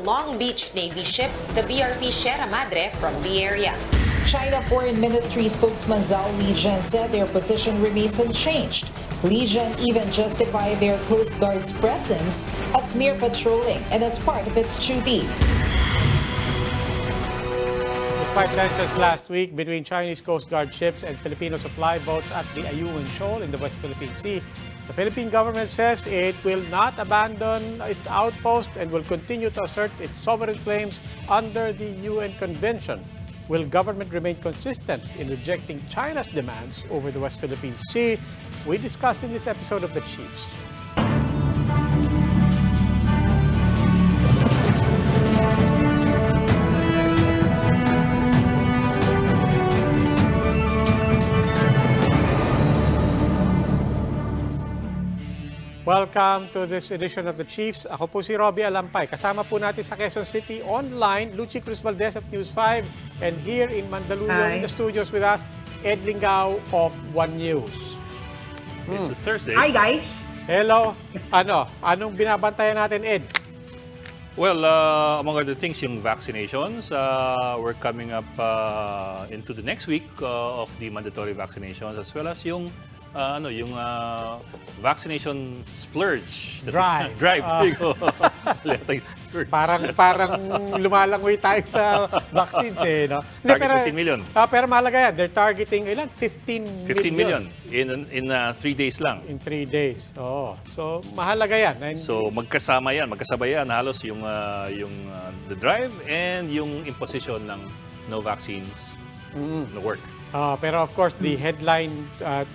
Long Beach Navy ship, the BRP Sierra Madre, from the area. China Foreign Ministry spokesman Zhao Lijian said their position remains unchanged. Lijian even justified their Coast Guard's presence as mere patrolling and as part of its duty. Despite tensions last week between Chinese Coast Guard ships and Filipino supply boats at the Ayungin Shoal in the West Philippine Sea, the Philippine government says it will not abandon its outpost and will continue to assert its sovereign claims under the UN Convention. Will government remain consistent in rejecting China's demands over the West Philippine Sea? We discuss in this episode of The Chiefs. Welcome to this edition of The Chiefs. Ako po si Robbie Alampay. Kasama po natin sa Quezon City online, Lucy Cruz Valdez of News 5. And here in Mandaluyong, in the studios with us, Ed Lingao of One News. It's a Thursday. Hi guys! Hello. Anong binabantayan natin, Ed? Well, among other things, yung vaccinations, we're coming up into the next week of the mandatory vaccinations, as well as yung vaccination splurge. Drive. Drive. There you go. Letang splurge. Parang lumalangoy tayo sa vaccines eh, no? Target 15 million. Pero mahalaga yan. They're targeting ilan? 15 million in 3 days lang. In 3 days. Oh. So mahalaga yan. And So magkasabay yan halos yung the drive and yung imposition ng no vaccines, no work. Pero of course, the headline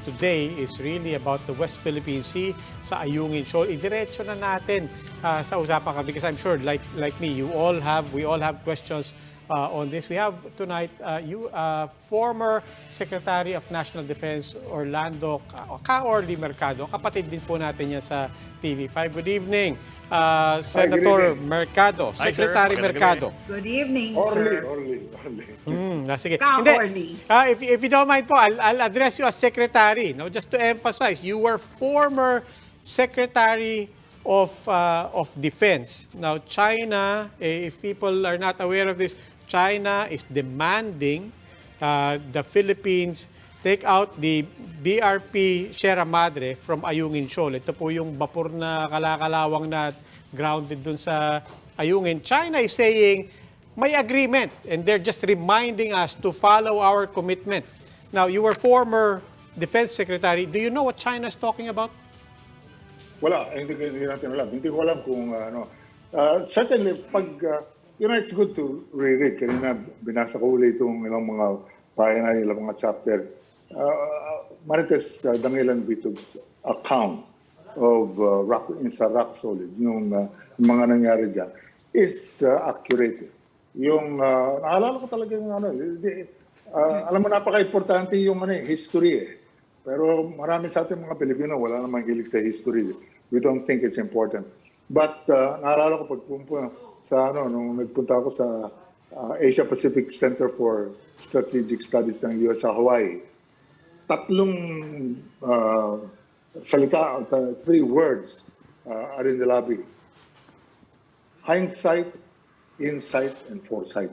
today is really about the West Philippine Sea sa Ayungin Shoal. Idiretso na natin sa usapan ka because I'm sure, like me, we all have questions on this. We have tonight former Secretary of National Defense Orlando Caorli Mercado. Kapatid din po natin niya sa TV5. Good evening, Senator Mercado, Secretary Mercado. Good evening, Orly. sir. Sige. Caorli. If you don't mind po, I'll address you as Secretary. No? Just to emphasize, you were former Secretary of Defense. Now, China, if people are not aware of this, China is demanding the Philippines take out the BRP Sierra Madre from Ayungin Shoal. Ito po yung bapur na kalakalawang na grounded dun sa Ayungin. China is saying may agreement and they're just reminding us to follow our commitment. Now, you were former Defense Secretary. Do you know what China is talking about? Wala, hindi natin alam. Hindi ko alam kung certainly, pag, it's good to reread. Kanina, binasa ko ulit itong ilang mga pahina, ilang mga chapter. Marites Dangilan Vitug's account of sa rock solid, yung mga nangyari dyan, is accurate. Yung, naalala ko talaga yung alam mo, napaka-importante yung history eh. Pero marami sa ating mga Pilipino, wala namang hilig sa history. We don't think it's important. But naalala ko pagpunta sa nung nagpunta ako sa Asia Pacific Center for Strategic Studies ng US sa Hawaii. Tatlong salita, 3 words are in the lobby. Hindsight, insight, and foresight.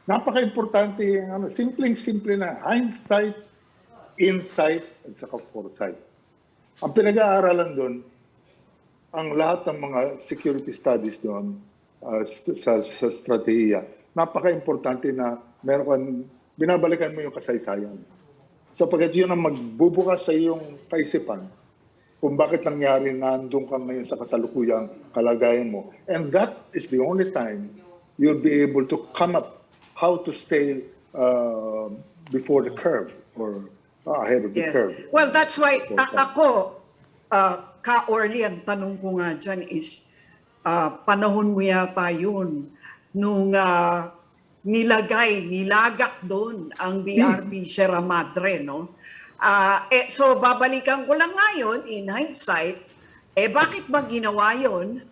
Napaka-importante yung simpleng-simple na hindsight, insight, at saka foresight. Ang pinag-aaralan doon, ang lahat ng mga security studies doon sa strategiya, napaka-importante na meron kang, binabalikan mo yung kasaysayan. Sapagkat yun ang magbubukas sa iyong kaisipan kung bakit nangyari na nandun ka ngayon sa kasalukuyang kalagayan mo. And that is the only time you'll be able to come up how to stay before the curve or ahead of the curve. Well, that's why ako, Caorli, ang tanong ko nga dyan is, panahon mo yata yun nung nilagak doon ang BRP Sierra Madre, no? So babalikan ko lang ngayon, in hindsight, bakit ba ginawa yun?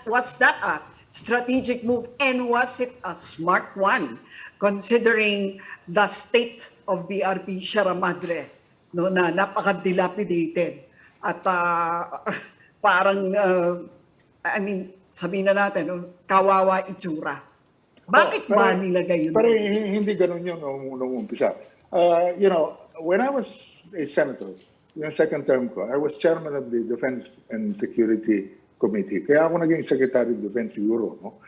Was that a strategic move and was it a smart one considering the state of BRP Sierra Madre, no, na napaka-dilapidated at parang sabihin na natin, kawawa itsura. Bakit ba nilagay yun? Pero hindi ganun yun nung umpisa. When I was a senator, yung second term ko, I was chairman of the Defense and Security Committee. Kaya ako naging Secretary of Defense siguro. No?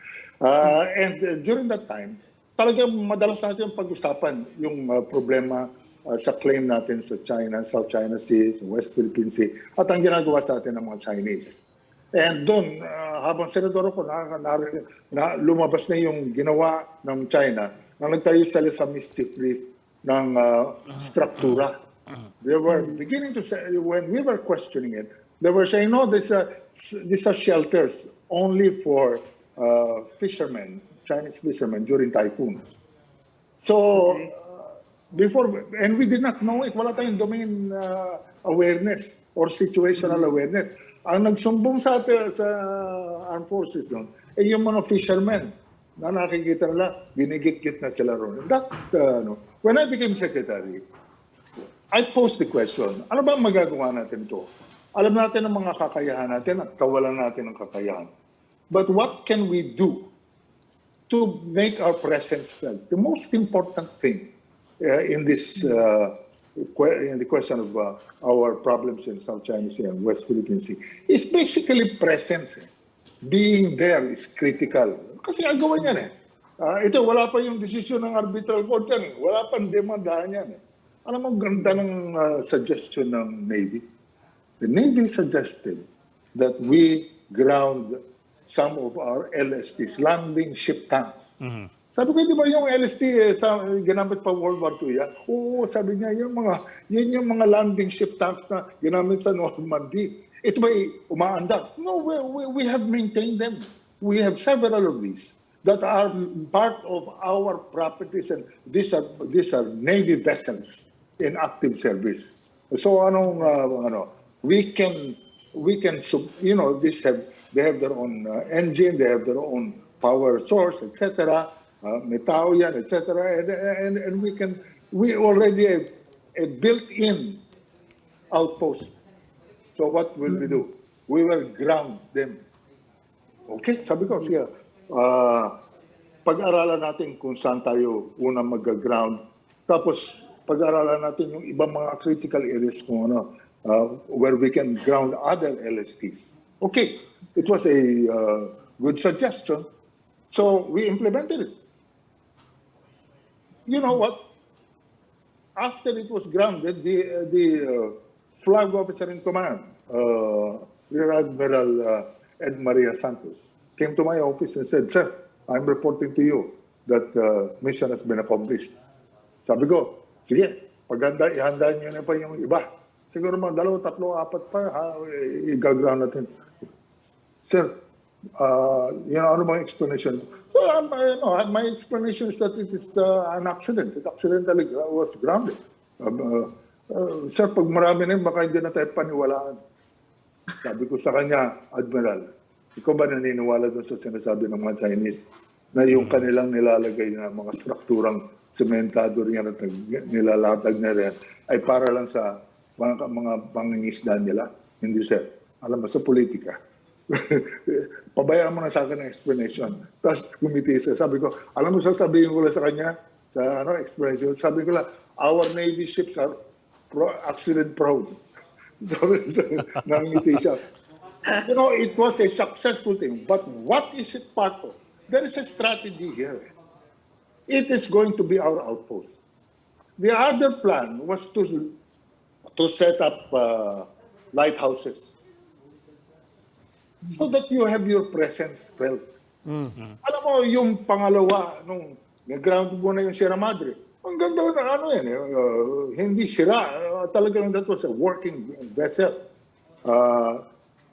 And during that time, talagang madalas natin yung pag-usapan yung problema sa claim natin sa China, South China Sea, sa West Philippine Sea, at ang ginagawa sa atin ng mga Chinese. And doon, habang senador ako, lumabas na yung ginawa ng China na nagtayo sila sa mischief reef ng struktura. They were beginning to say, when we were questioning it, they were saying, no, these are shelters only for fishermen, Chinese fishermen during typhoons. So, and we did not know it, wala tayong domain awareness or situational awareness. Ang nagsumbong sa armed forces doon, yung mga fishermen na nakikita nila, ginigit-git na sila ron. When I became secretary, I posed the question, ano ba ang magagawa natin to? Alam natin ang mga kakayahan natin at kawalan natin ng kakayahan. But what can we do to make our presence felt? The most important thing in the question of our problems in South China Sea and West Philippine Sea is basically presence. Being there is critical. Kasi agawan yan eh. Ito, wala pa yung desisyon ng arbitral court yan eh. Wala pang demandahan yan eh. Alam mo, ganda ng suggestion ng Navy. The Navy suggested that we ground some of our LSTs, landing ship tanks. Mm-hmm. Sabi ko, di ba yung LST, ginamit pa World War II yan? Oo, sabi niya, yun yung mga landing ship tanks na ginamit sa Normandy. Ito ba umaandar? No, we have maintained them. We have several of these that are part of our properties, and these are Navy vessels in active service. So we can they have their own engine, they have their own power source, etc. May tao yan, etc. And we already have a built-in outpost. So what will we do? We will ground them. Okay, sabi ko, siya, pag-aralan natin kung saan tayo unang mag-ground. Tapos, pag-aralan natin yung ibang mga critical areas kung where we can ground other LSTs. Okay, it was a good suggestion. So, we implemented it. You know what? After it was grounded, the flag officer in command, Rear Admiral Ed Maria Santos, came to my office and said, "Sir, I'm reporting to you that mission has been accomplished." Sabi ko, sige, ihanda nyo na pa yung iba. Siguro mga 2, 3, 4 pa, i-ground natin. Sir, ano bang explanation? So, my explanation is that it is an accident. It accidentally was grounded. Sir, pag marami na yun, baka hindi na tayo paniwalaan. Sabi ko sa kanya, Admiral, ikaw ba naniniwala doon sa sinasabi ng mga Chinese na yung kanilang nilalagay na mga strukturang sementado riyan at nilalatag na rin ay para lang sa mga pangingisda nila? Hindi, sir. Alam mo, sa politika, pabayaan mo na sa akin ang explanation. Tapos committee, sabi ko, alam mo, sasabihin ko lang sa kanya, sa explanation, sabi ko lang, our Navy ships are accident prone. Nangiti siya. It was a successful thing. But what is it part of? There is a strategy here. It is going to be our outpost. The other plan was to set up lighthouses so that you have your presence felt. Mm-hmm. Alam mo, yung pangalawa, nung nag-ground mo na yung Sierra Madre, ang ganda na hindi sira. Talagang that was a working vessel.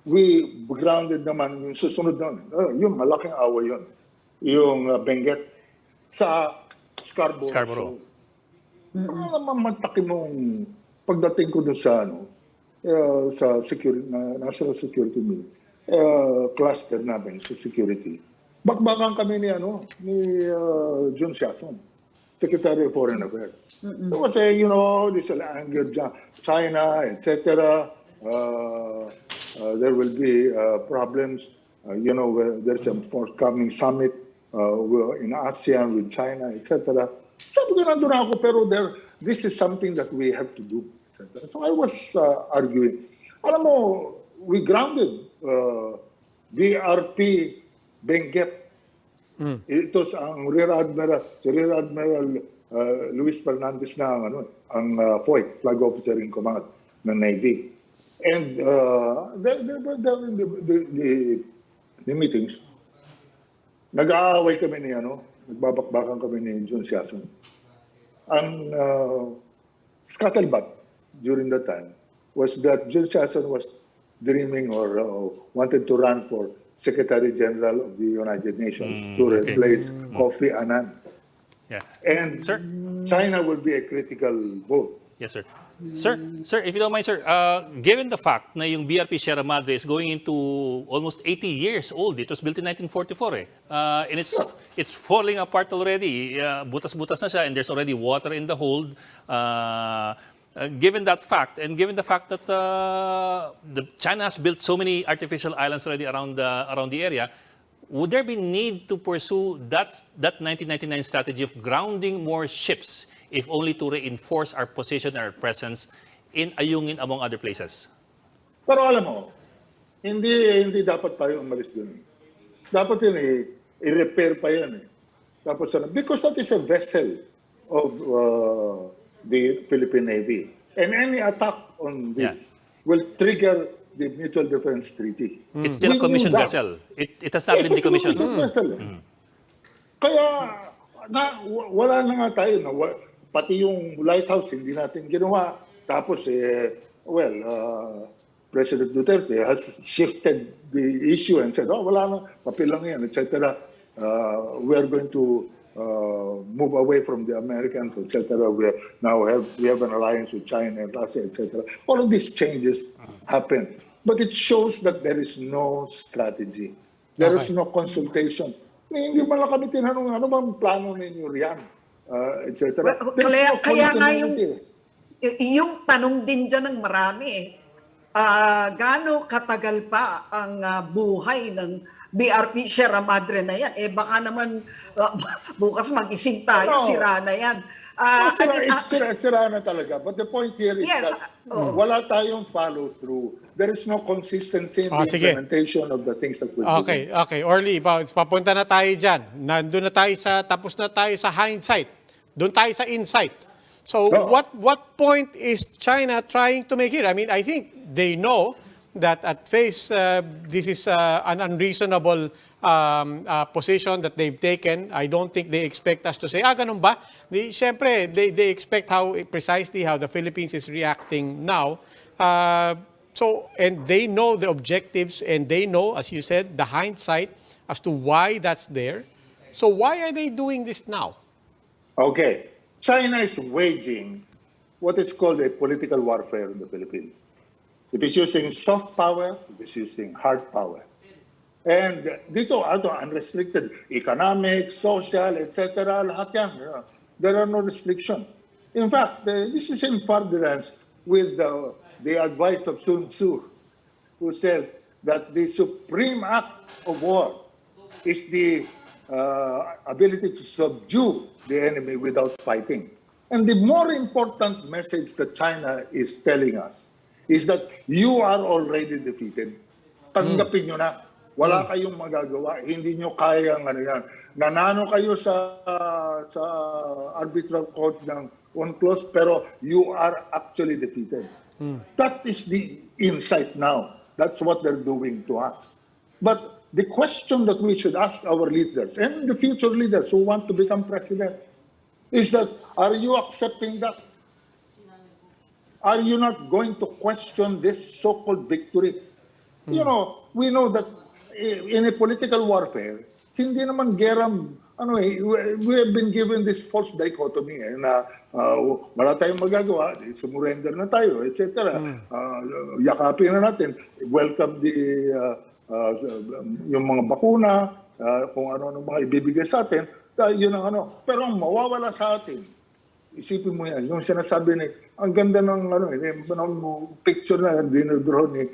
We grounded naman yung susunod doon. Yung malaking awa yun. Yung Benguet sa Scarborough. Alam mo, magtakin mong pagdating ko doon sa security, national security cluster namin sa security. Bakbakan kami ni Jun Siason, Secretary of Foreign Affairs. So kasi, this will anger China, etc. There will be problems. where there's a forthcoming summit in ASEAN with China, etc. Sabi ko, nandun ako, pero this is something that we have to do, etc. So I was arguing. Alam mo, we grounded BRP Benguet. Ito ang si Rear Admiral Luis Fernandez na ang FOI, Flag Officer in Command ng Navy. And the meetings, nag-aaway kami nagbabakbakan kami ni John Siason. Ang scuttlebutt during that time was that John Siason was dreaming or wanted to run for Secretary General of the United Nations to replace Kofi Annan. Yeah. And Sir? China will be a critical vote. Yes, sir. Sir, if you don't mind, sir, given the fact na yung BRP Sierra Madre is going into almost 80 years old, it was built in 1944 and it's falling apart already. Butas-butas na siya and there's already water in the hold. Given that fact, and given the fact that China has built so many artificial islands already around the area, would there be need to pursue that 1999 strategy of grounding more ships, if only to reinforce our position and our presence in Ayungin, among other places? Pero alam mo, hindi dapat tayo umalis dun. Dapat yun i-repair pa yan. Tapos because that is a vessel of the Philippine Navy. And any attack on this will trigger the Mutual Defense Treaty. It's still a commissioned vessel. It has not been decommissioned. It's a commissioned vessel. Kaya wala na nga tayo. Pati yung lighthouse, hindi natin ginawa. Tapos, President Duterte has shifted the issue and said, wala na, papel lang yan, etc. We are going to move away from the Americans, etc. We have an alliance with China and Russia, etc. All of these changes happen. But it shows that there is no strategy. There is no consultation. Hindi man lang kami tinanong, ano bang plano ninyo riyan? Etc. Kaya nga yung tanong din dyan ng marami, gaano katagal pa ang buhay ng BRP Sierra Madre na yan? Baka naman bukas mag-ising tayo, sira na yan. Sira na talaga. But the point here is that wala tayong follow-through. There is no consistency in the implementation of the things that we're doing. Okay. Orly, papunta na tayo dyan. Nandun na tayo tapos na tayo sa hindsight. Doon tayo sa insight. So what point is China trying to make here? I mean, I think they know that at face, this is an unreasonable position that they've taken. I don't think they expect us to say, ganun ba? Siyempre, they expect precisely how the Philippines is reacting now. And they know the objectives and they know, as you said, the hindsight as to why that's there. So why are they doing this now? Okay. China is waging what is called a political warfare in the Philippines. It is using soft power, it is using hard power. And dito, unrestricted economic, social, etc. Lahat yan. There are no restrictions. In fact, this is in furtherance with the advice of Sun Tzu, who says that the supreme act of war is the ability to subdue the enemy without fighting. And the more important message that China is telling us is that you are already defeated. Tanggapin nyo na. Wala kayong magagawa. Hindi nyo kayang yan. Nanalo kayo sa arbitral court ng UNCLOS, pero you are actually defeated. That is the insight now. That's what they're doing to us. But the question that we should ask our leaders and the future leaders who want to become president is that, are you accepting that? Are you not going to question this so-called victory? We know that in a political warfare, hindi naman geram, we have been given this false dichotomy na wala tayong magagawa, sumurrender na tayo, etc. Yakapin na natin, welcome yung mga bakuna, kung ano mga ibibigay sa atin, yun ang Pero ang mawawala sa atin, isipin mo yan, yung sinasabi ni, ang ganda ng picture na dinodraw ni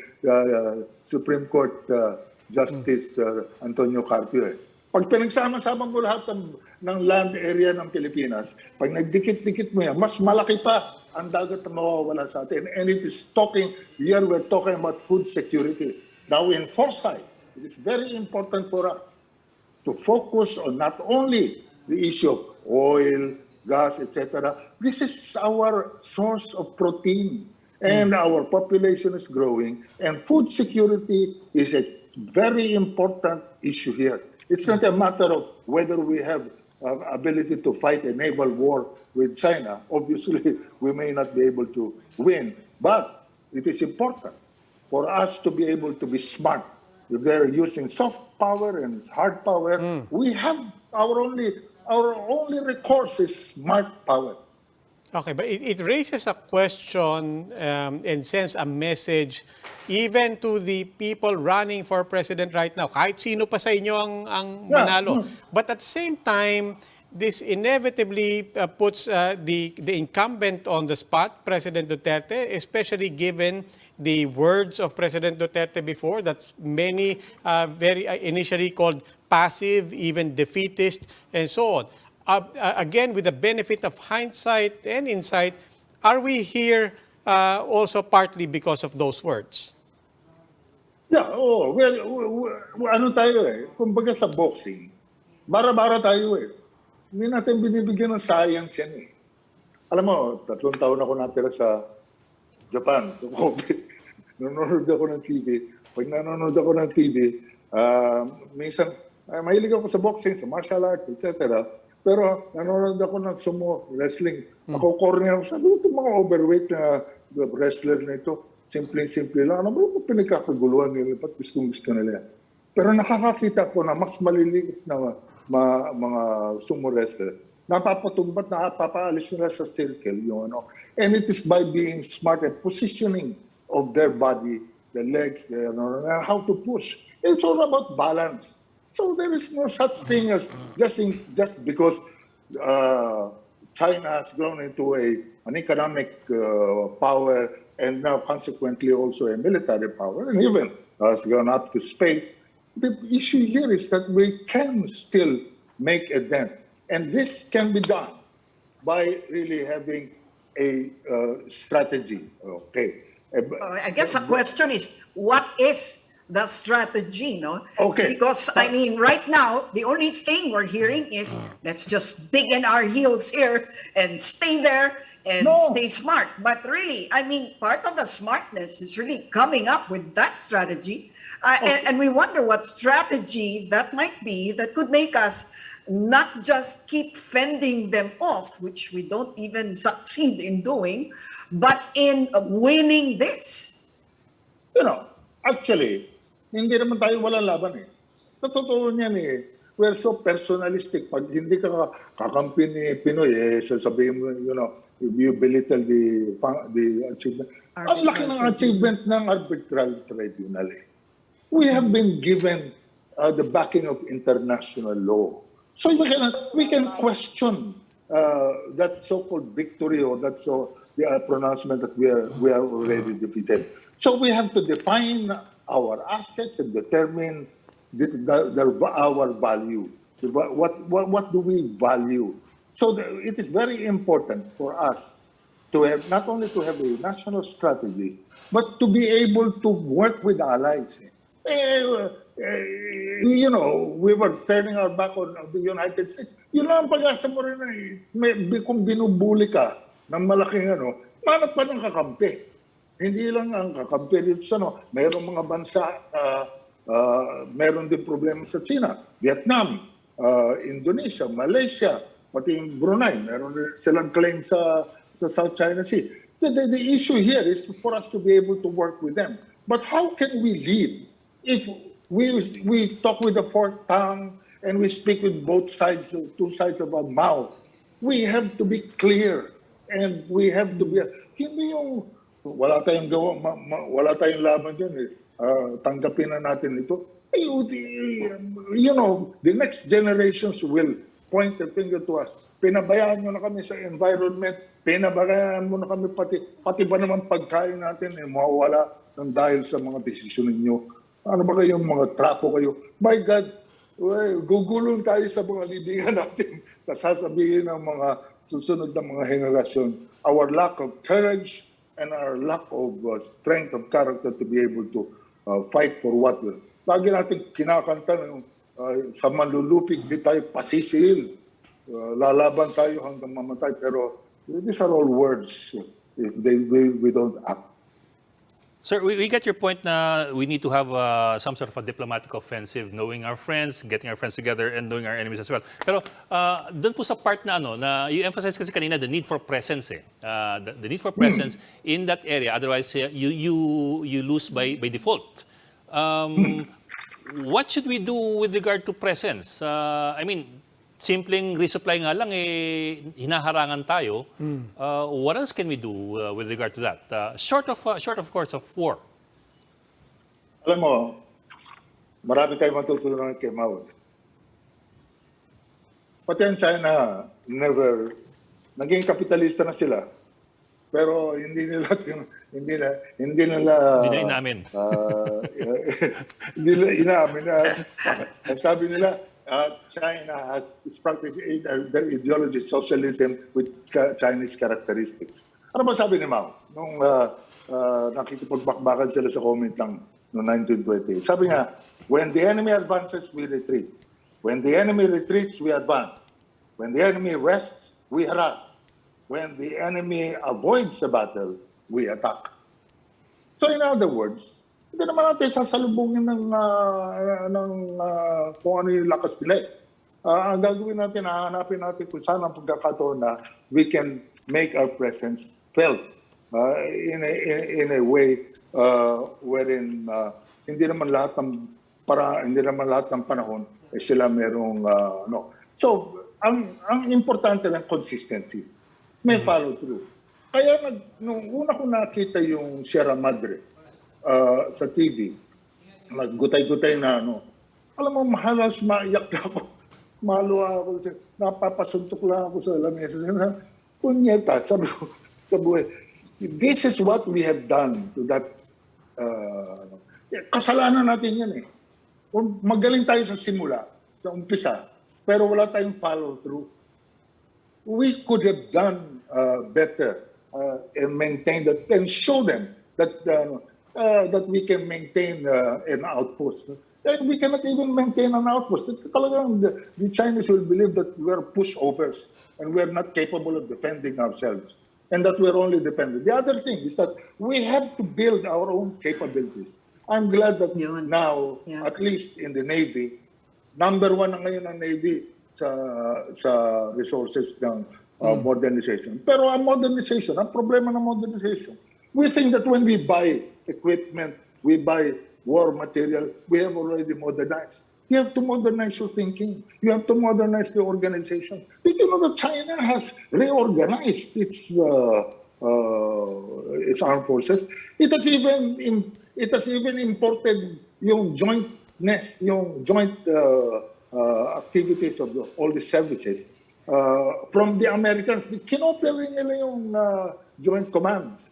Supreme Court Justice Antonio Carpio. Pag pinagsama-sama mo lahat ng land area ng Pilipinas, pag nagdikit-dikit mo yan, mas malaki pa ang dagat na mawawala sa atin. And it is here we're talking about food security. Now in foresight, it is very important for us to focus on not only the issue of oil, gas, etc. This is our source of protein. And our population is growing. And food security is a very important issue here. It's not a matter of whether we have ability to fight a naval war with China. Obviously, we may not be able to win. But it is important for us to be able to be smart. If they're using soft power and hard power, we have our only recourse is smart power. Okay, but it raises a question and sends a message even to the people running for president right now. Kahit sino pa sa inyo ang manalo. But at the same time, this inevitably puts the incumbent on the spot, President Duterte, especially given the words of President Duterte before that many very initially called passive, even defeatist, and so on. Again, with the benefit of hindsight and insight, are we here also partly because of those words? Yeah, well, ano tayo kumbaga sa boxing, bara-bara tayo Hindi natin binibigyan ng science yan Alam mo, 3 taon ako natira sa Japan, sa COVID. Nanonood ako ng TV. Pag nanonood ako ng TV, minsan, mahilig ako sa boxing, sa martial arts, etc. Pero nanonood ako ng sumo, wrestling. Ako corner ako, sabi ko, itong mga overweight na wrestler na ito, simple-simple lang. Ano ba pinagkakaguluhan nila? Ba't gustong-gusto nila? Pero nakakakita ko na mas maliliit na mga sumo wrestler. Napapatumbat, napapaalis nila sa circle. And it is by being smart at positioning of their body, the legs, how to push. It's all about balance. So there is no such thing as just because China has grown into an economic power and now consequently also a military power, and even has gone up to space. The issue here is that we can still make a dent, and this can be done by really having a strategy. Okay. I guess the question is, what is the strategy, Okay. Because, I mean, right now, the only thing we're hearing is, let's just dig in our heels here and stay there and stay smart. But really, I mean, part of the smartness is really coming up with that strategy. And we wonder what strategy that might be that could make us not just keep fending them off, which we don't even succeed in doing, but in winning this. Actually, hindi naman tayo walang laban Totoo niyan We're so personalistic. Pag hindi ka kakampi ni Pinoy, sasabihin mo, you belittle the achievement. Ang laki ng achievement ng arbitral tribunal We have been given the backing of international law. So we can question that so-called victory or the pronouncement that we are already defeated. So we have to define our assets and determine our value. What do we value? So it is very important for us to have not only to have a national strategy, but to be able to work with allies. We were turning our back on the United States. Yun lang ang pag-asa mo rin kung binubuli ka ng malaking manat pa ng kakampi. Hindi lang ang kakampi dito sa mayroong mga bansa, mayroon din problema sa China, Vietnam, Indonesia, Malaysia, pati yung Brunei, meron silang claim sa South China Sea. So the issue here is for us to be able to work with them. But how can we lead if we talk with a forked tongue and we speak with both sides, two sides of our mouth? We have to be clear and we have to be, hindi yung wala tayong wala tayong laban dyan tanggapin na natin ito. The next generations will point the finger to us. Pinabayaan nyo na kami sa environment, pinabayaan mo na kami pati ba naman pagkain natin mawawala ng dahil sa mga desisyon ninyo. Ano ba kayong mga trapo kayo? My God, gugulong tayo sa mga libingan natin sa sasabihin ng mga susunod na mga henerasyon. Our lack of courage and our lack of strength of character to be able to fight for what we lagi natin kinakanta sa manlulupig di tayo pasisil. Lalaban tayo hanggang mamatay. Pero these are all words if we don't act. Sir, we get your point na we need to have some sort of a diplomatic offensive, knowing our friends, getting our friends together, and knowing our enemies as well. Pero doon po sa part na na you emphasize kasi kanina the need for presence the need for presence in that area. Otherwise, you lose by default. What should we do with regard to presence? I mean, simpleng resupply nga lang hinaharangan tayo. What else can we do with regard to that? Short of course of war. Alam mo, marami tayong matutulungan kay Mao. Pati ang China, naging kapitalista na sila. Pero hindi nila hindi nila inamin. Hindi nila inamin na sabi nila China is practicing their ideology socialism with Chinese characteristics. Ano ba sabi ni Mao nung nakikipagbakbakan sila sa comment lang noong 1928? Sabi niya, when the enemy advances, we retreat. When the enemy retreats, we advance. When the enemy rests, we harass. When the enemy avoids the battle, we attack. So in other words, hindi naman natin sasalubungin ng kung ano yung lakas nila. Ang gagawin natin, hahanapin natin kung saan ang pagkakataon na we can make our presence felt in a way wherein hindi naman lahat ng panahon sila merong So, ang importante lang consistency. May follow through. Kaya nung una ko nakita yung Sierra Madre sa TV, naggutay-gutay na alam mo, mahalas maiyak ako. Maluwa ako. Napapasuntok lang ako sa lamesa. Punyeta, sabi ko sa buhay. This is what we have done to that. Kasalanan natin yan Magaling tayo sa simula, sa umpisa, pero wala tayong follow through. We could have done better and maintain that and show them that we can maintain an outpost. And we cannot even maintain an outpost. Talagang the Chinese will believe that we are pushovers and we are not capable of defending ourselves and that we are only dependent. The other thing is that we have to build our own capabilities. I'm glad that now, at least in the Navy, number one na ngayon ang Navy sa resources ng modernization. Pero ang modernization, ang problema ng modernization, we think that when we buy equipment, we buy war material, we have already modernized. You have to modernize your thinking. You have to modernize the organization. Did you know that China has reorganized its armed forces? It has even imported yung jointness, yung joint activities of all the services from the Americans. Kinopia nila yung joint commands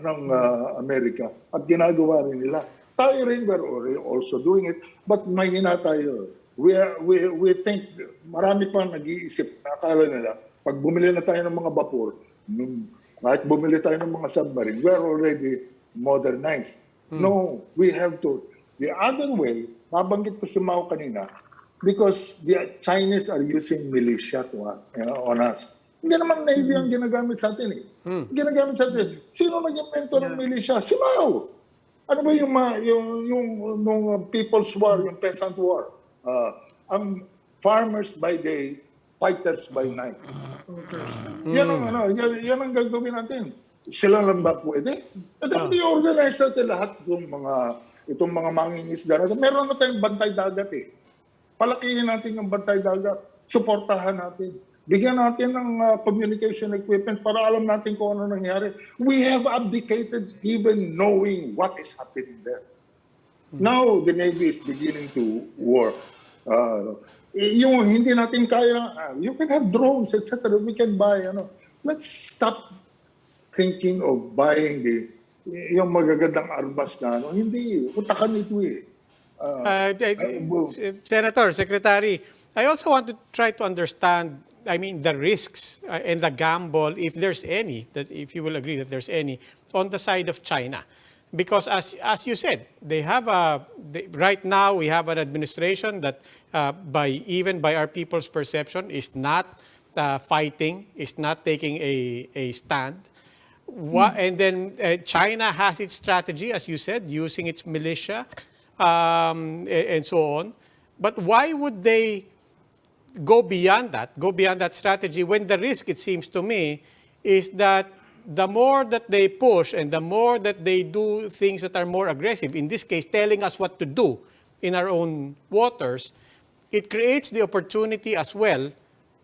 ng Amerika at ginagawa rin nila. Tayo rin, we're also doing it, but mahina tayo. We think, marami pa nag-iisip, nakakala nila, pag bumili na tayo ng mga vapor, kahit bumili tayo ng mga submarine, we're already modernized. No, we have to. The other way, nabanggit ko si Mao kanina, because the Chinese are using militia on us. Hindi naman Navy ang ginagamit sa atin Ginagamit sa atin. Sino nag-invento ng militia? Si Mao. Ano ba yung People's War, yung Peasant War? Ang farmers by day, fighters by night. Yan ang gagawin natin. Sila lang ba pwede? Dapat i-organize natin lahat itong mga mangingisda natin. Meron na tayong bantay dagat Palakihin natin yung bantay dagat. Suportahan natin. Bigyan natin ng communication equipment para alam natin kung ano nangyari. We have abdicated even knowing what is happening there. Now, the Navy is beginning to work. Yung hindi natin kaya, you can have drones, etc. We can buy, Let's stop thinking of buying yung magagandang armas na, Hindi, utakan ito Senator, Secretary, I also want to try to understand, I mean, the risks and the gamble, if there's any, that if you will agree that there's any, on the side of China. Because as you said, right now we have an administration that even by our people's perception is not fighting, is not taking a stand. And then China has its strategy, as you said, using its militia and so on. But why would they go beyond that strategy, when the risk, it seems to me, is that the more that they push and the more that they do things that are more aggressive, in this case, telling us what to do in our own waters, it creates the opportunity as well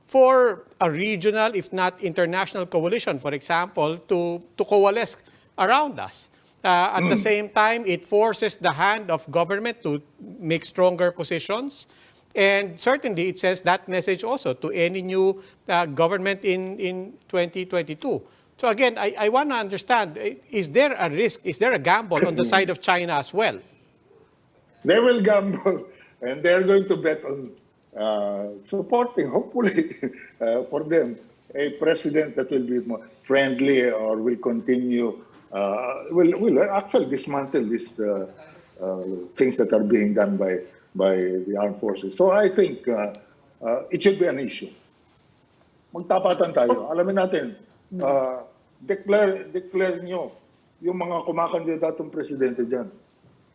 for a regional, if not international coalition, for example, to coalesce around us. At the same time, it forces the hand of government to make stronger positions. And certainly, it sends that message also to any new government in 2022. So again, I want to understand, is there a risk, is there a gamble on the side of China as well? They will gamble, and they're going to bet on supporting, hopefully, for them, a president that will be more friendly or will continue, will actually dismantle these things that are being done by the armed forces. So I think it should be an issue. Magtapatan tayo. Alamin natin, declare nyo yung mga kumakandidatong presidente dyan.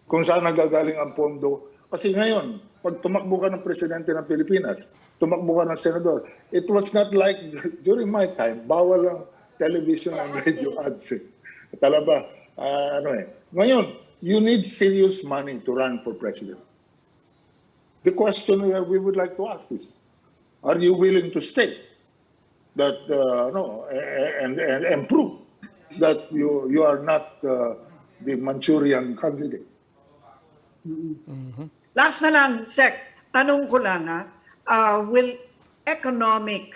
Kung saan nagagaling ang pondo. Kasi ngayon, pag tumakbo ka ng presidente ng Pilipinas, tumakbo ka ng senador, it was not like during my time, bawal ang television and radio ads. Talaba, Ngayon, you need serious money to run for president. The question we would like to ask is, are you willing to stay that and prove that you are not the Manchurian candidate? Last na lang, Sec, tanong ko lang will economic,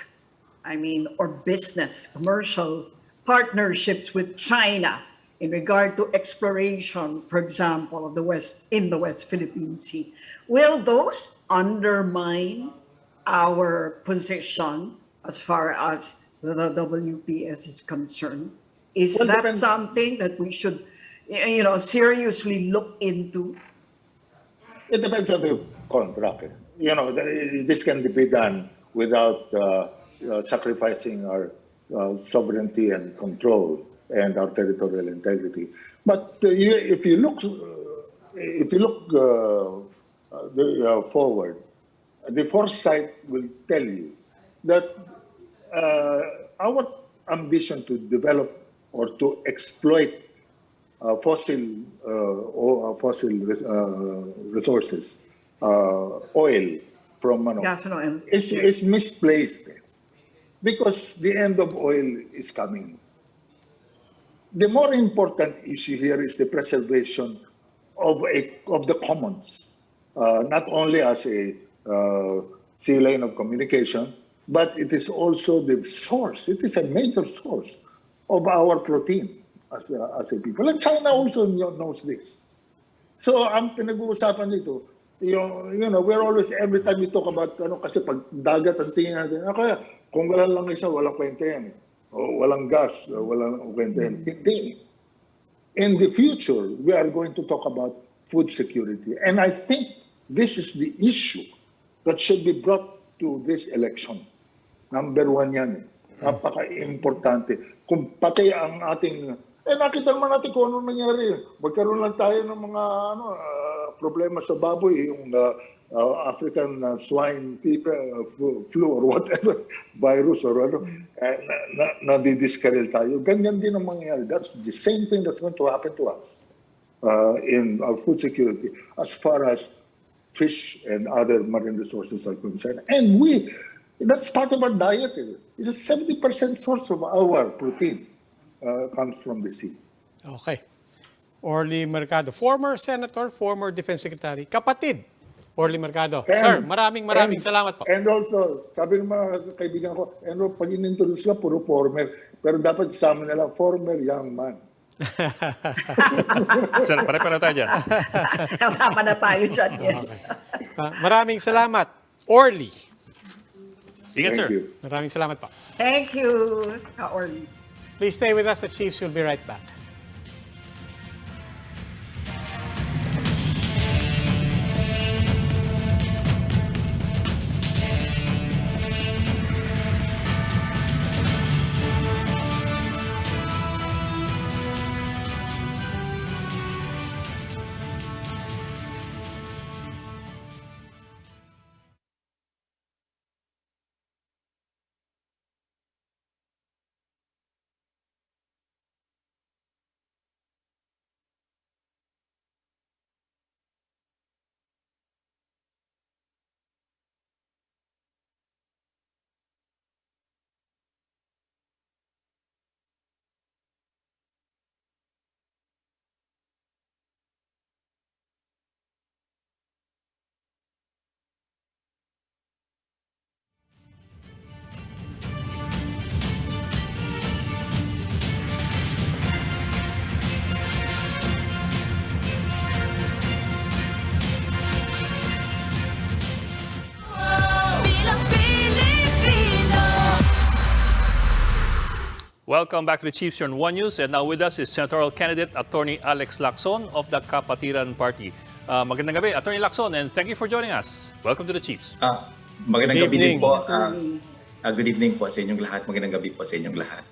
or business, commercial partnerships with China in regard to exploration, for example, of the West Philippine Sea, will those undermine our position as far as the WPS is concerned? Is that something that we should, seriously look into? It depends on the contract. This can be done without sacrificing our sovereignty and control and our territorial integrity. But if you look forward, the foresight will tell you that our ambition to develop or to exploit fossil resources, oil from Gas and oil. is misplaced because the end of oil is coming. The more important issue here is the preservation of the commons, not only as a sea lane of communication, but it is also the source. It is a major source of our protein as a people. And China also knows this. So ang pinag-uusapan dito, we're always, every time we talk about, kasi pag dagat ang tingin natin, kaya kung wala lang isa, walang kwenta yan. O walang gas, walang kwenta yan. Hindi. In the future, we are going to talk about food security. And I think this is the issue that should be brought to this election. Number one yan. Napaka-importante. Kung pati ang ating, nakita naman natin kung ano nangyari. Magkaroon lang tayo ng mga problema sa baboy, yung African swine fever, flu or whatever, virus or ano, nadidiskarel tayo. Ganyan din ang mangyayari. That's the same thing that's going to happen to us in our food security as far as fish and other marine resources are concerned. And that's part of our diet. It's a 70% source of our protein comes from the sea. Okay. Orly Mercado, former senator, former defense secretary, kapatid Orly Mercado. Sir, maraming salamat po. And also, sabi ng mga kaibigan ko, pag in-introduce ka, puro former. Pero dapat sa amin nila, former young man. Sir, pare-pare tayo dyan. Kasama na tayo dyan, yes. Maraming salamat. Orly. Ingat, sir. Thank you. Maraming salamat po. Thank you, Ka-Orly. Please stay with us. The Chiefs will be right back. Welcome back to the Chiefs here on One News. And now with us is Senatorial Candidate Attorney Alex Lacson of the Kapatiran Party. Magandang gabi, Attorney Lacson, and thank you for joining us. Welcome to the Chiefs. Good Magandang gabi din evening. po. Good evening po sa inyong lahat. Magandang gabi po sa inyong lahat.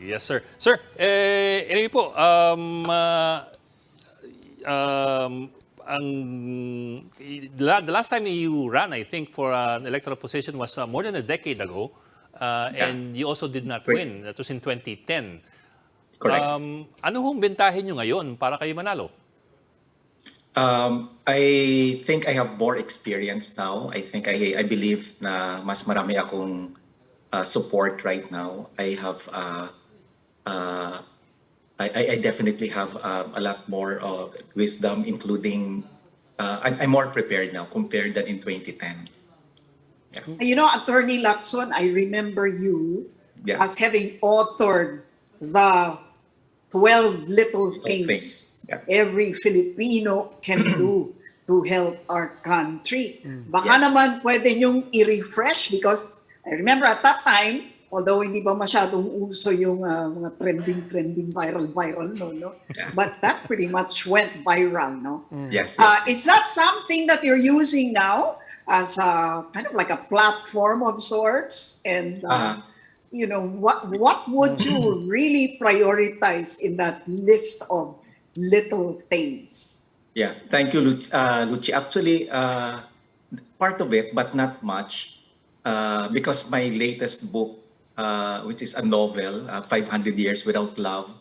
Yes, sir. Sir, anyway po, the last time you ran, I think, for an electoral position was more than a decade ago. And you also did not win. That was in 2010. Correct. Ano hong bentahin nyo ngayon para kayo manalo? I think I have more experience now. I think I believe na mas marami akong support right now. I definitely have a lot more of wisdom, including I'm more prepared now compared than in 2010. You know, Attorney Lacson, I remember you Yeah. as having authored the 12 little things Yeah. every Filipino can do to help our country. Baka Yeah. naman pwede nyong i-refresh because I remember at that time, although hindi pa masyadong uso yung mga trending, viral, no? Yeah. But that pretty much went viral, no? Yes. Is that something that you're using now as a kind of like a platform of sorts? And you know, what would you really prioritize in that list of little things? Yeah, thank you, Luci. Actually, part of it, but not much, because my latest book, which is a novel, 500 Years Without Love,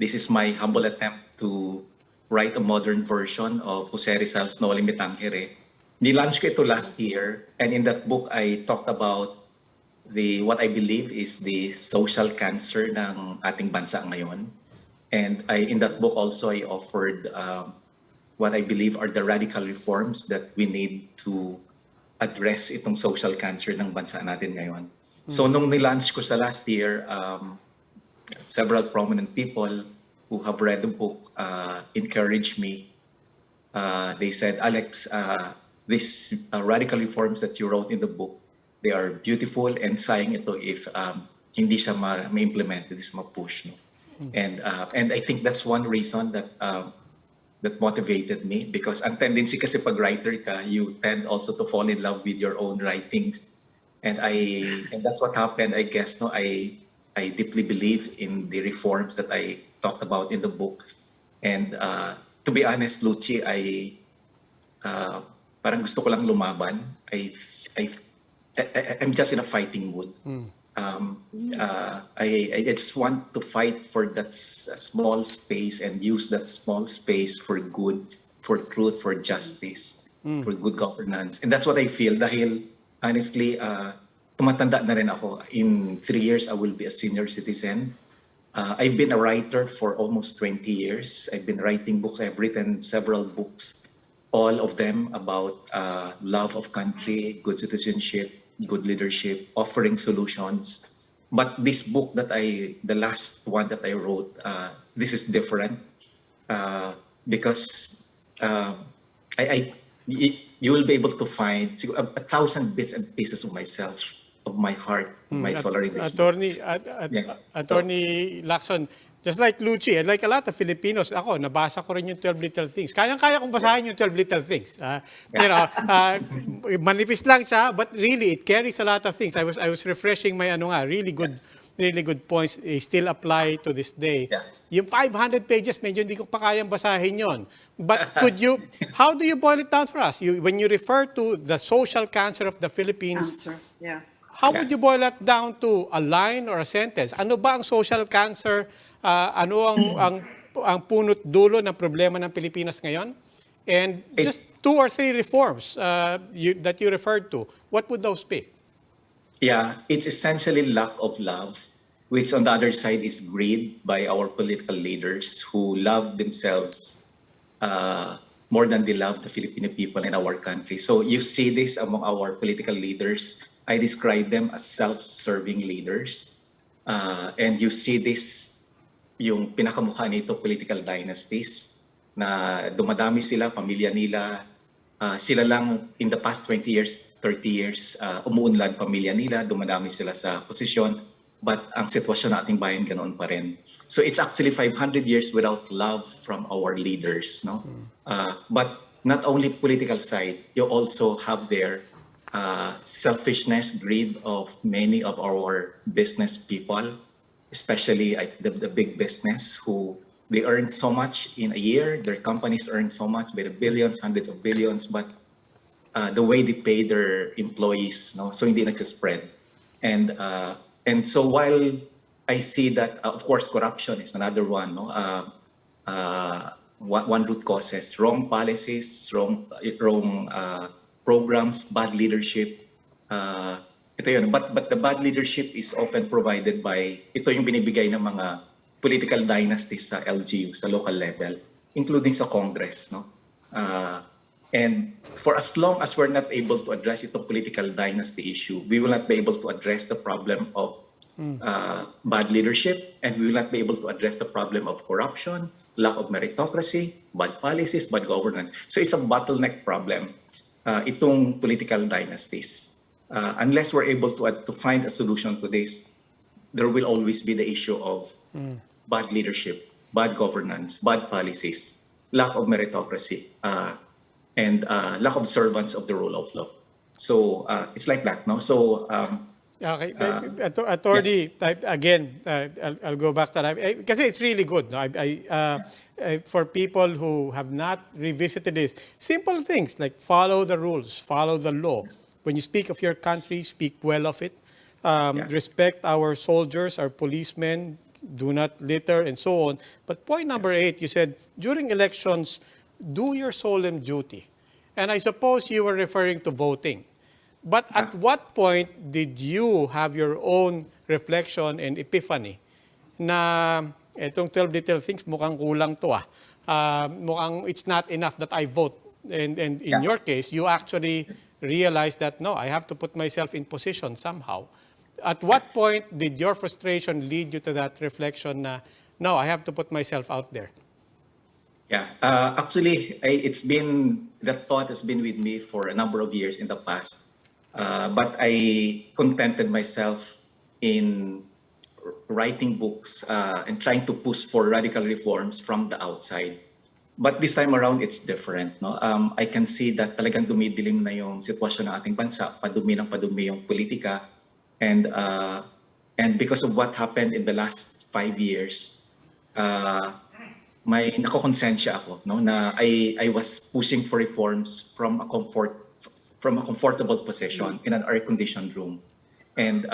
this is my humble attempt to write a modern version of Jose Rizal's No Limit Tangere. Nilaunch ko ito last year, and in that book, I talked about what I believe is the social cancer ng ating bansa ngayon. And in that book also, I offered what I believe are the radical reforms that we need to address itong social cancer ng bansa natin ngayon. So nung nilaunch ko sa last year, several prominent people who have read the book encouraged me. They said, Alex, these radical reforms that you wrote in the book, they are beautiful, and sayang ito if hindi siya ma-implement, hindi siya ma-push. No? And I think that's one reason that that motivated me, because ang tendency kasi pag writer ka, you tend also to fall in love with your own writings. And that's what happened, I guess. No, I deeply believe in the reforms that I talked about in the book. And to be honest, Luci, parang gusto ko lang lumaban. I'm just in a fighting mood. I just want to fight for that small space and use that small space for good, for truth, for justice, for good governance. And that's what I feel dahil honestly, tumatanda na rin ako. In 3 years, I will be a senior citizen. I've been a writer for almost 20 years. I've been writing books. I've written several books, all of them about love of country, good citizenship, good leadership, offering solutions. but this book the last one that I wrote, this is different because you will be able to find a thousand bits and pieces of myself, of my heart, of my soul are in this book. Yeah. Attorney Lacson, just like Lucy, and like a lot of Filipinos, ako, nabasa ko rin yung 12 Little Things. Kayang-kaya kong basahin yung 12 Little Things. You know, manifest lang siya, but really, it carries a lot of things. I was refreshing my really good points. They still apply to this day. Yeah. Yung 500 pages, medyo hindi ko pa kayang basahin yon. But how do you boil it down for us? When you refer to the social cancer of the Philippines, Answer. Yeah. how would you boil that down to a line or a sentence? Ano ba ang social cancer? Ano ang punot dulo ng problema ng Pilipinas ngayon? And just 2 or 3 reforms that you referred to, what would those be? Yeah, it's essentially lack of love, which on the other side is greed by our political leaders who love themselves more than they love the Filipino people in our country. So you see this among our political leaders. I describe them as self-serving leaders. And you see this, yung pinakamukha nito, political dynasties, na dumadami sila, pamilya nila, sila lang in the past 20 years, 30 years, umuunlad pamilya nila, dumadami sila sa posisyon, but ang sitwasyon ng ating bayan ganoon pa rin. So it's actually 500 years without love from our leaders, no? But not only political side, you also have their selfishness, greed of many of our business people, especially the big business who they earn so much in a year, their companies earn so much by the billions, hundreds of billions, but the way they pay their employees, no, so hindi nagsaspread. And so while I see that, of course, corruption is another one, no, one root causes, wrong policies, wrong programs, bad leadership. Ito yun. But the bad leadership is often provided by, ito yung binibigay ng mga political dynasties sa LGU, sa local level, including sa Congress, no? And for as long as we're not able to address itong political dynasty issue, we will not be able to address the problem of bad leadership, and we will not be able to address the problem of corruption, lack of meritocracy, bad policies, bad governance. So it's a bottleneck problem, itong political dynasties. Unless we're able to find a solution to this, there will always be the issue of bad leadership, bad governance, bad policies, lack of meritocracy, and lack of observance of the rule of law. So it's like that, no? So Okay, Attorney, again, I'll go back to that because it's really good. No? For people who have not revisited this, simple things like follow the rules, follow the law. When you speak of your country, speak well of it. Respect our soldiers, our policemen. Do not litter, and so on. But point number 8, you said, during elections, do your solemn duty. And I suppose you were referring to voting. But at what point did you have your own reflection and epiphany na itong 12 little things, mukhang kulang to mukhang it's not enough that I vote. And in your case, you actually realized that, no, I have to put myself in position somehow. At what point did your frustration lead you to that reflection na, no, I have to put myself out there? Yeah, actually, that thought has been with me for a number of years in the past. But I contented myself in writing books and trying to push for radical reforms from the outside. But this time around, it's different. No? I can see that talagang dumidilim na yung sitwasyon ng ating bansa, padumi ng padumi yung politika. And because of what happened in the last 5 years, may nakokonsensya ako, no, na I was pushing for reforms from a comfortable position in an air-conditioned room, and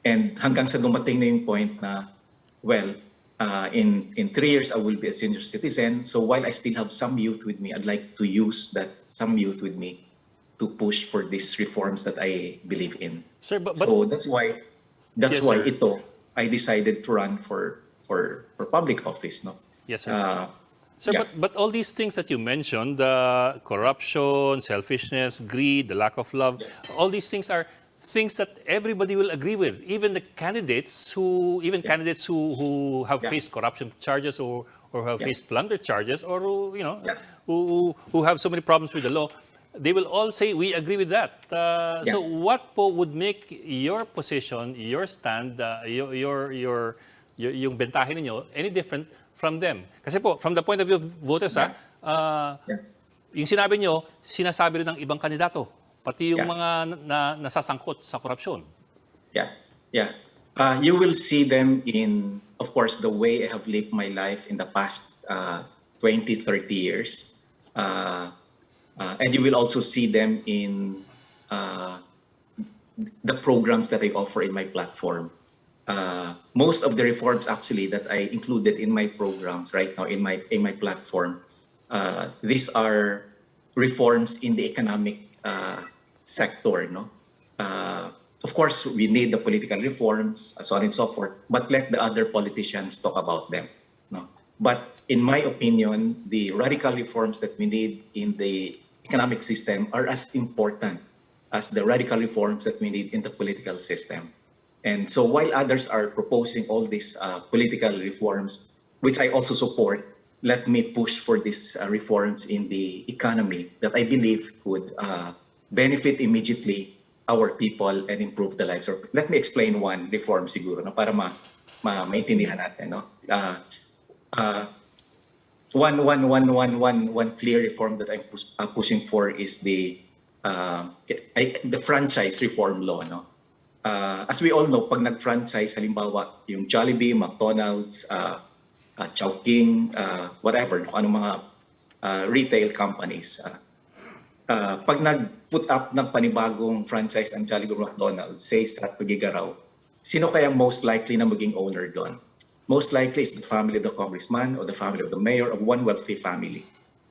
hanggang sa dumating na yung point na, well, in 3 years I will be a senior citizen. So while I still have some youth with me, I'd like to use that some youth with me to push for these reforms that I believe in. Sir, but so that's why Yes, sir. I decided to run for public office, no? Yes, sir. Sir, Yeah. but all these things that you mentioned, the corruption, selfishness, greed, the lack of love, all these things are things that everybody will agree with, even the candidates who have Yeah. faced corruption charges or have Yeah. faced plunder charges, or Yeah. who have so many problems with the law. They will all say we agree with that. So Yeah. what po would make your position, your stand, yung bentahe ninyo any different from them? Kasi po, from the point of view of voters, Yeah. Yeah. yung sinabi nyo, sinasabi rin ng ibang kandidato, pati yung Yeah. mga nasasangkot sa korupsyon. Yeah, yeah. You will see them in, of course, the way I have lived my life in the past 20, 30 years. And you will also see them in the programs that I offer in my platform. Most of the reforms actually that I included in my programs right now in my platform, these are reforms in the economic sector, no? Of course, we need the political reforms, so on and so forth, but let the other politicians talk about them, no? But in my opinion, the radical reforms that we need in the economic system are as important as the radical reforms that we need in the political system. And so while others are proposing all these political reforms, which I also support, let me push for these reforms in the economy that I believe would benefit immediately our people and improve the lives. Or let me explain one reform siguro, no, para maintindihan natin, no. One clear reform that I'm pushing for is the franchise reform law, no. As we all know, pag nag-franchise, halimbawa yung Jollibee, McDonald's, Chowking, whatever, anong mga retail companies. Pag nag-put up ng panibagong franchise ang Jollibee, McDonald's, say sa Tugigaraw, sino kaya most likely na maging owner doon? Most likely is the family of the congressman or the family of the mayor of one wealthy family.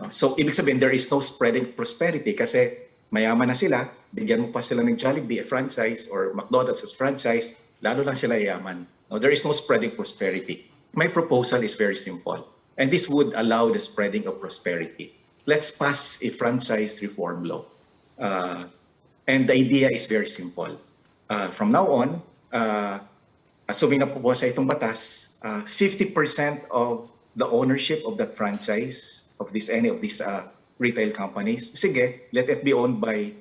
So, ibig sabihin, there is no spreading prosperity kasi mayaman na sila, bigyan mo pa sila ng Jollibee a franchise or McDonald's as franchise, lalo lang sila yaman. No, there is no spreading prosperity. My proposal is very simple, and this would allow the spreading of prosperity. Let's pass a franchise reform law. And the idea is very simple. From now on, assuming na po sa itong batas, 50% of the ownership of that franchise, of any of these retail companies, sige, let it be owned by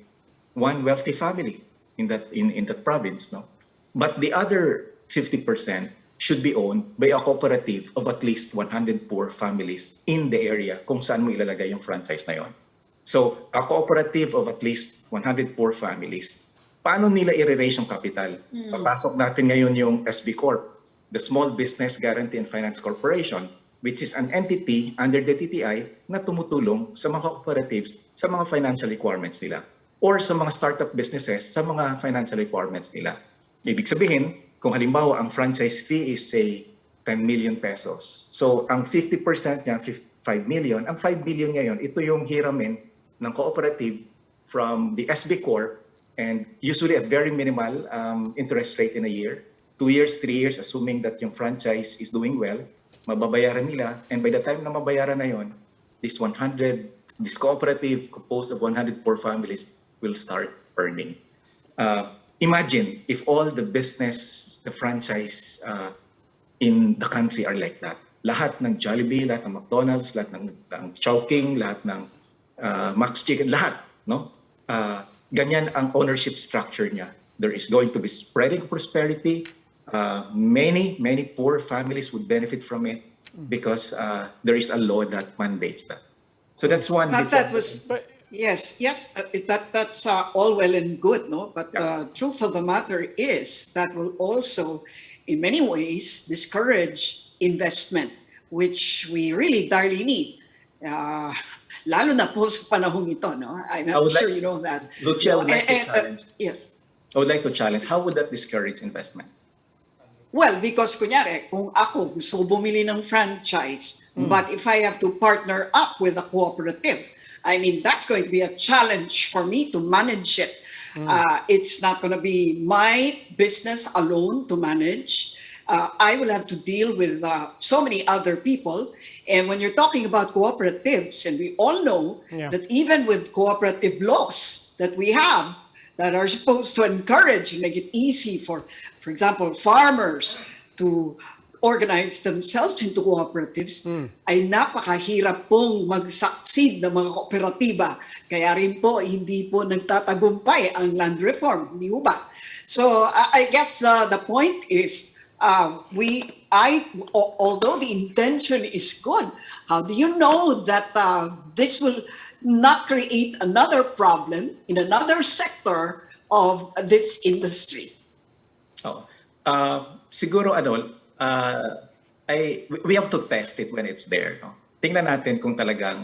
one wealthy family in that province, no? But the other 50% should be owned by a cooperative of at least 100 poor families in the area kung saan mo ilalagay yung franchise na yon. So, a cooperative of at least 100 poor families, paano nila i-raise yung capital? Papasok natin ngayon yung SB Corp, the Small Business Guarantee and Finance Corporation, which is an entity under the TTI na tumutulong sa mga cooperatives sa mga financial requirements nila or sa mga startup businesses sa mga financial requirements nila. Ibig sabihin, kung halimbawa ang franchise fee is say 10 million pesos. So ang 50% niya, 5 million, ang 5 million ngayon, ito yung hiramin ng cooperative from the SB Corp and usually a very minimal interest rate in a year. 2 years, 3 years, assuming that yung franchise is doing well, mababayaran nila, and by the time na mabayaran na yon, this cooperative composed of 104 families will start earning. Imagine if all the business, the franchise in the country are like that. Lahat ng Jollibee, lahat ng McDonald's, lahat ng Chowking, lahat ng Max Chicken, lahat, no? Ganyan ang ownership structure niya. There is going to be spreading prosperity. Many poor families would benefit from it because there is a law that mandates that. So that's one. But that was yes. That's all well and good, no. But the truth of the matter is that will also, in many ways, discourage investment, which we really direly need. Lalo na po sa panahon ito, no. I'm sure you know that. Lucia, I would like to challenge. Yes. I would like to challenge. How would that discourage investment? Well, because kunyari, kung ako gusto ko bumili ng franchise, but if I have to partner up with a cooperative, I mean, that's going to be a challenge for me to manage it. It's not going to be my business alone to manage. I will have to deal with so many other people. And when you're talking about cooperatives, and we all know that even with cooperative laws that we have, that are supposed to encourage and make it easy for example, farmers to organize themselves into cooperatives, ay napakahirap pong mag-succeed ng mga kooperatiba. Kaya rin po, hindi po nagtatagumpay ang land reform, hindi ba? So I guess the point is, although the intention is good, how do you know that this will not create another problem in another sector of this industry? Oh, siguro we have to test it when it's there. No? Tingnan natin kung talagang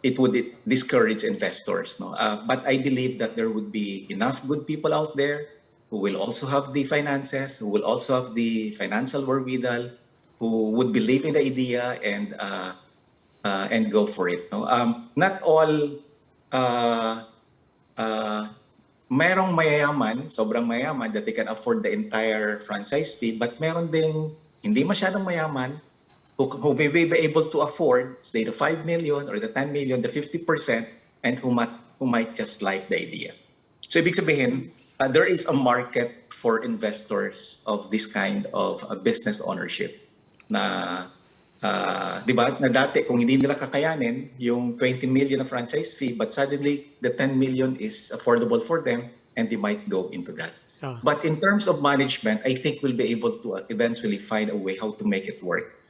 it would discourage investors. No? But I believe that there would be enough good people out there who will also have the finances, who will also have the financial wherewithal, who would believe in the idea and go for it. No? Not all mayroong mayayaman, sobrang mayaman that they can afford the entire franchise fee, but meron ding hindi masyadong mayaman who may be able to afford, say, the 5 million or the 10 million, the 50%, and who might just like the idea. So ibig sabihin, there is a market for investors of this kind of business ownership na di ba, na dati kung hindi nila kakayanin yung 20 million na franchise fee, but suddenly the 10 million is affordable for them and they might go into that. But in terms of management, I think we'll be able to eventually find a way how to make it work.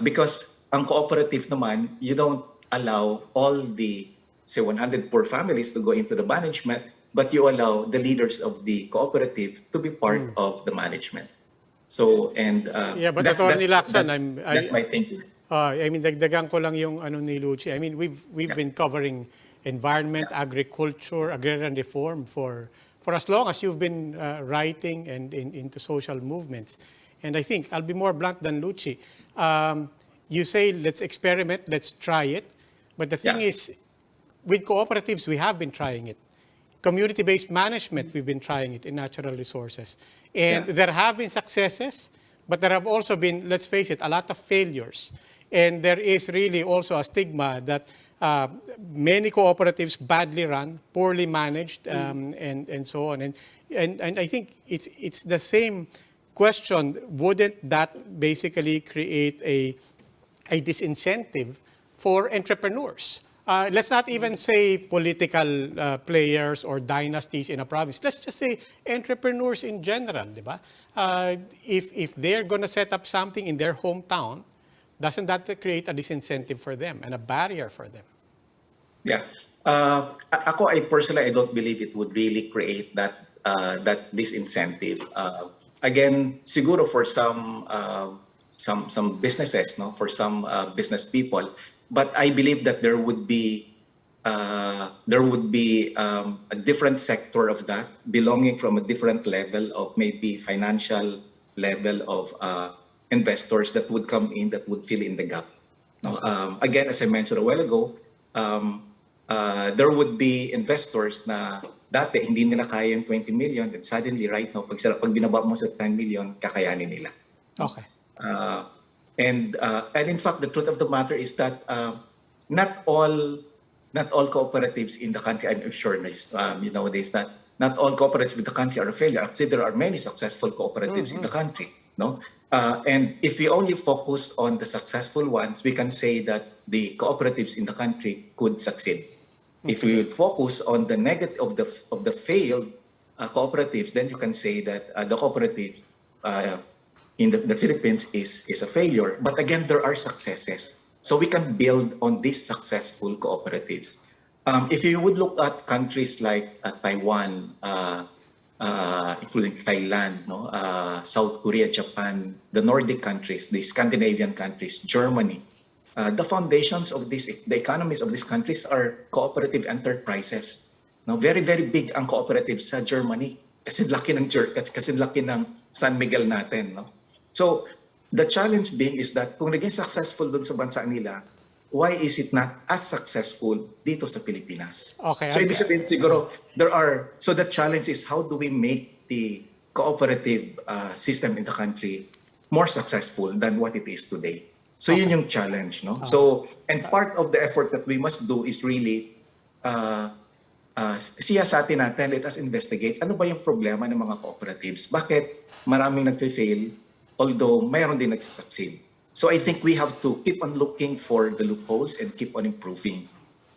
Because ang cooperative naman, you don't allow all the, say, 100 poor families to go into the management, but you allow the leaders of the cooperative to be part of the management. So, and Yeah, but that's Attorney Lacson, my thinking. I mean, dagdagan ko lang yung ano ni Lucy. I mean, we've been covering environment, agriculture, agrarian reform for as long as you've been writing and into social movements. And I think I'll be more blunt than Lucy. You say, let's experiment, let's try it. But the thing is, with cooperatives, we have been trying it. Community-based management, we've been trying it in natural resources. And there have been successes, but there have also been, let's face it, a lot of failures. And there is really also a stigma that many cooperatives badly run, poorly managed, and so on. And I think it's the same question. Wouldn't that basically create a disincentive for entrepreneurs? Let's not even say political players or dynasties in a province. Let's just say entrepreneurs in general, di ba? If they're going to set up something in their hometown, doesn't that create a disincentive for them and a barrier for them? Yeah. I personally don't believe it would really create that disincentive. Again, siguro for some businesses, no, for some business people. But I believe that there would be a different sector of that, belonging from a different level of maybe financial level of investors that would come in, that would fill in the gap. Again, as I mentioned a while ago, there would be investors na dati hindi nila kaya yung 20 million, and suddenly right now, pag binaba mo sa 10 million, kakayanin nila. Okay. And in fact, the truth of the matter is that not all cooperatives in the country, I'm sure nowadays that not all cooperatives in the country are a failure. Actually, there are many successful cooperatives in the country. No, and if we only focus on the successful ones, we can say that the cooperatives in the country could succeed. If we would focus on the negative of the failed cooperatives, then you can say that the cooperative in the Philippines is a failure. But again, there are successes. So we can build on these successful cooperatives. If you would look at countries like Taiwan, including Thailand, South Korea, Japan, the Nordic countries, the Scandinavian countries, Germany, the foundations of the economies of these countries are cooperative enterprises. Very, very big ang cooperatives sa Germany. Kasi laki ng San Miguel natin. No? So, the challenge being is that kung naging successful dun sa bansa nila, why is it not as successful dito sa Pilipinas? Okay. So, ibig sabihin siguro, so the challenge is how do we make the cooperative system in the country more successful than what it is today? So, yun yung challenge, no? So, and part of the effort that we must do is really siyasatin natin, let us investigate ano ba yung problema ng mga cooperatives. Bakit maraming nagfe-fail although mayroon din nagsasucceed. So I think we have to keep on looking for the loopholes and keep on improving.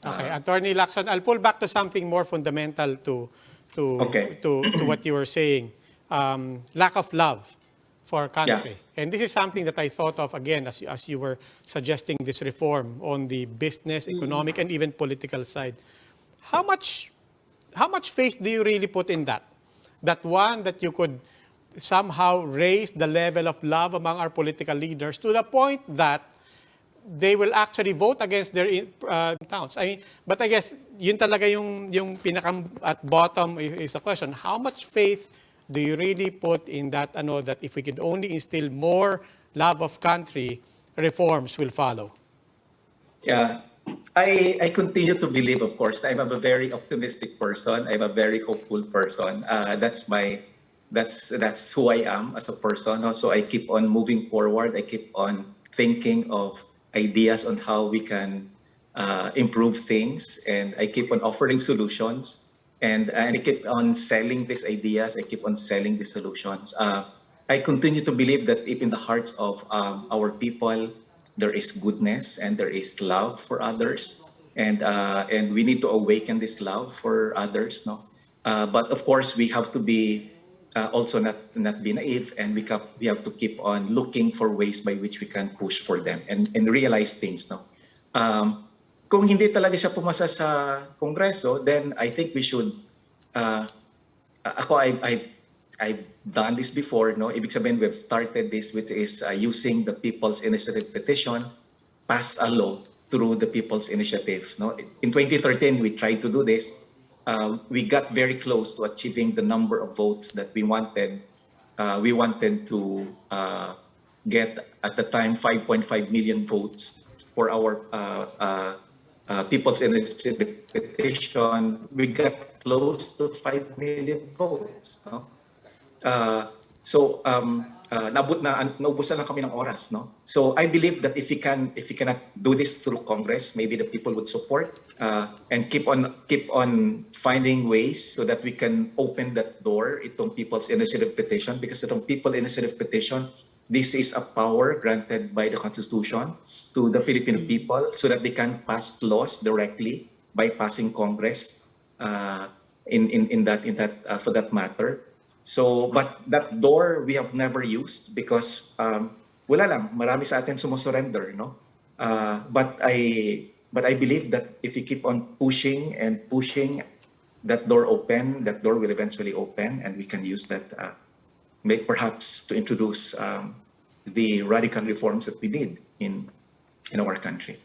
Okay, Attorney Lacson, I'll pull back to something more fundamental to what you were saying. Lack of love for country. Yeah. And this is something that I thought of, again, as you were suggesting this reform on the business, economic, and even political side. How much faith do you really put in that? That you could somehow raise the level of love among our political leaders to the point that they will actually vote against their towns. But I guess yun talaga yung pinaka at bottom is the question. How much faith do you really put in that that if we could only instill more love of country, reforms will follow? Yeah. I continue to believe, of course. I'm a very optimistic person. I'm a very hopeful person. That's who I am as a person. Also, I keep on moving forward. I keep on thinking of ideas on how we can improve things, and I keep on offering solutions, and I keep on selling these ideas. I keep on selling these solutions. I continue to believe that if in the hearts of our people there is goodness and there is love for others, and we need to awaken this love for others. No, but of course we have to be also not be naive, and we have to keep on looking for ways by which we can push for them and realize things. No, kung hindi talaga siya pumasa sa Kongreso, then I think we should. I've done this before, no? Ibig sabihin, we've started this, which is using the People's Initiative petition, pass a law through the People's Initiative. No? In 2013, we tried to do this. We got very close to achieving the number of votes that we wanted. We wanted to get, at the time, 5.5 million votes for our People's Initiative petition. We got close to 5 million votes. No? Naubusan lang kami ng oras, no? So I believe that if we cannot do this through Congress, maybe the people would support and keep on finding ways so that we can open that door, itong People's Initiative petition, because itong People Initiative petition, this is a power granted by the Constitution to the Filipino people so that they can pass laws directly by passing Congress in that for that matter. So, but that door we have never used because wala lang, marami sa atin sumusurrender, no? But I believe that if we keep on pushing and pushing, that door will eventually open, and we can use that, perhaps to introduce the radical reforms that we need in our country.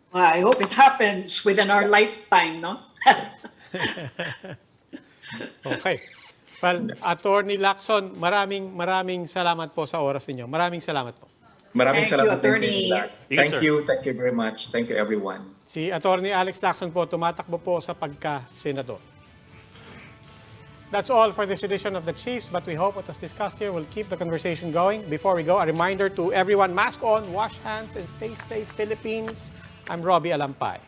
I hope it happens within our lifetime, no? Okay. Well, Attorney Lacson, maraming salamat po sa oras ninyo. Maraming salamat po. Maraming Thank you, salamat din sa Attorney. inyo lahat. Thank you very much. Thank you, everyone. Si Attorney Alex Lacson po, tumatakbo po sa pagka-senador. That's all for this edition of The Chiefs, but we hope what was discussed here will keep the conversation going. Before we go, a reminder to everyone, mask on, wash hands, and stay safe, Philippines. I'm Robbie Alampay.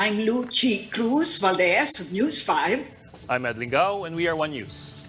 I'm Lucy Cruz Valdez of News 5. I'm Ed Lingao, and we are One News.